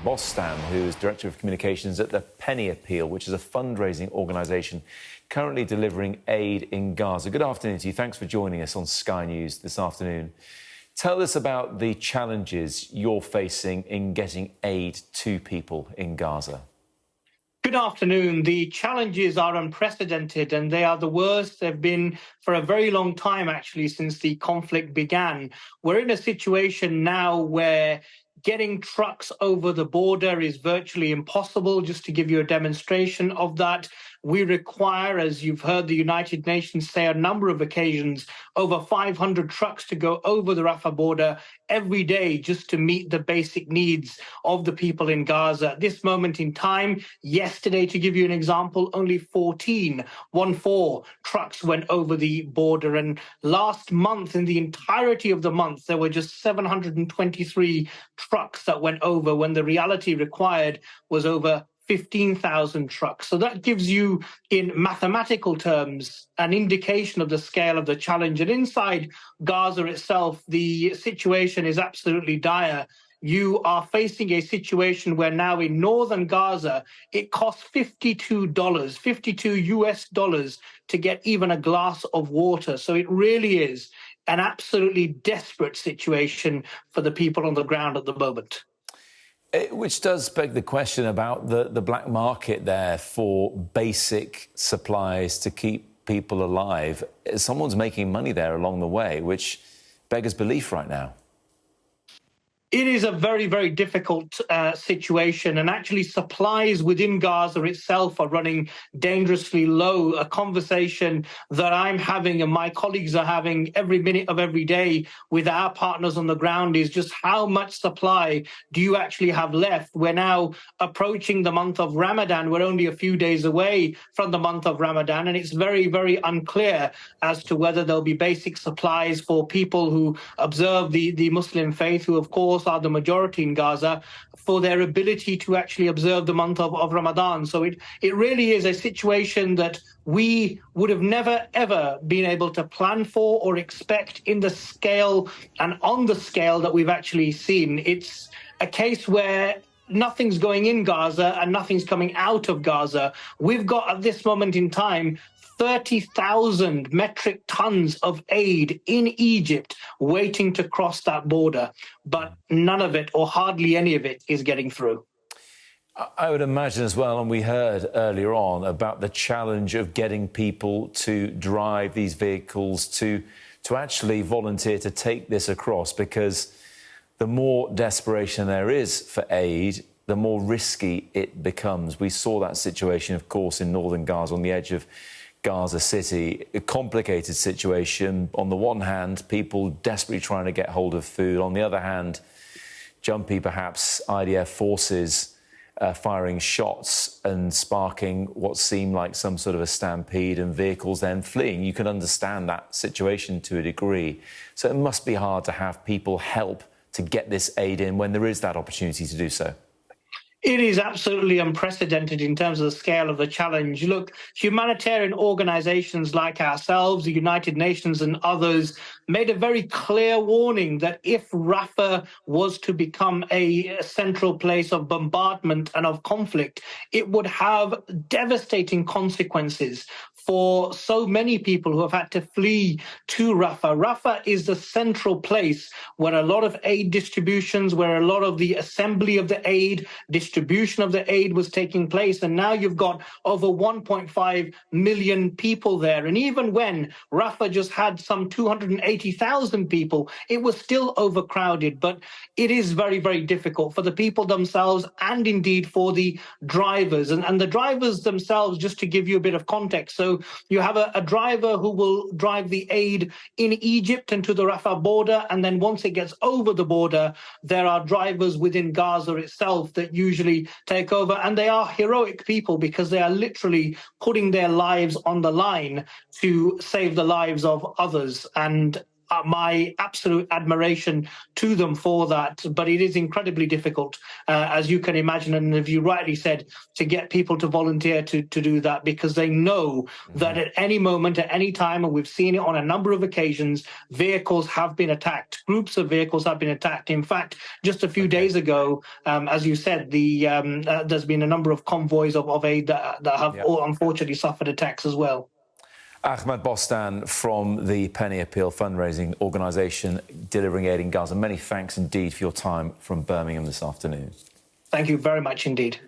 Bostam, who is Director of Communications at the PennyAppeal, which is a fundraising organisation currently delivering aid in Gaza. Good afternoon to you. Thanks for joining us on Sky News this afternoon. Tell us about the challenges you're facing in getting aid to people in Gaza. Good afternoon. The challenges are unprecedented, and they are the worst they've been for a very long time, actually, since the conflict began. We're in a situation now where getting trucks over the border is virtually impossible. Just to give you a demonstration of that, we require, as you've heard the United Nations say on a number of occasions, over 500 trucks to go over the Rafah border every day just to meet the basic needs of the people in Gaza. At this moment in time, yesterday, to give you an example, only 14 trucks went over the border. And last month, in the entirety of the month, there were just 723 trucks that went over, when the reality required was over 15,000 trucks. So that gives you, in mathematical terms, an indication of the scale of the challenge. And inside Gaza itself, the situation is absolutely dire. You are facing a situation where now in northern Gaza, it costs $52 US dollars to get even a glass of water. So it really is an absolutely desperate situation for the people on the ground at the moment. Which does beg the question about the black market there for basic supplies to keep people alive. Someone's making money there along the way, which beggars belief right now. It is a very, very difficult situation, and actually supplies within Gaza itself are running dangerously low. A conversation that I'm having and my colleagues are having every minute of every day with our partners on the ground is just how much supply do you actually have left? We're now approaching the month of Ramadan. We're only a few days away from the month of Ramadan, and it's very, very unclear as to whether there'll be basic supplies for people who observe the Muslim faith, who, of course, are the majority in Gaza, for their ability to actually observe the month of Ramadan. So it really is a situation that we would have never, ever been able to plan for or expect in the scale and on the scale that we've actually seen. It's a case where nothing's going in Gaza and nothing's coming out of Gaza. We've got, at this moment in time, 30,000 metric tons of aid in Egypt waiting to cross that border, but none of it, or hardly any of it, is getting through. I would imagine as well, and we heard earlier on about the challenge of getting people to drive these vehicles to actually volunteer to take this across, because the more desperation there is for aid, the more risky it becomes. We saw that situation, of course, in northern Gaza, on the edge of Gaza City. A complicated situation. On the one hand, people desperately trying to get hold of food. On the other hand, jumpy, perhaps, IDF forces firing shots and sparking what seemed like some sort of a stampede, and vehicles then fleeing. You can understand that situation to a degree. So it must be hard to have people help to get this aid in when there is that opportunity to do so. It is absolutely unprecedented in terms of the scale of the challenge. Look, humanitarian organizations like ourselves, the United Nations and others, made a very clear warning that if Rafah was to become a central place of bombardment and of conflict, it would have devastating consequences for so many people who have had to flee to Rafah. Rafah is the central place where a lot of aid distributions, where a lot of the assembly of the aid, distribution of the aid was taking place. And now you've got over 1.5 million people there. And even when Rafah just had some 280,000 people, it was still overcrowded. But it is very, very difficult for the people themselves and indeed for the drivers. And the drivers themselves, just to give you a bit of context. So you have a driver who will drive the aid in Egypt and to the Rafah border, and then once it gets over the border, there are drivers within Gaza itself that usually take over, and they are heroic people because they are literally putting their lives on the line to save the lives of others. And my absolute admiration to them for that. But it is incredibly difficult, as you can imagine, and as you rightly said, to get people to volunteer to do that, because they know that at any moment, at any time, and we've seen it on a number of occasions, vehicles have been attacked. Groups of vehicles have been attacked. In fact, just a few days ago, as you said, there's been a number of convoys of aid that have unfortunately suffered attacks as well. Ahmed Bostan from the Penny Appeal fundraising organisation delivering aid in Gaza. Many thanks indeed for your time from Birmingham this afternoon. Thank you very much indeed.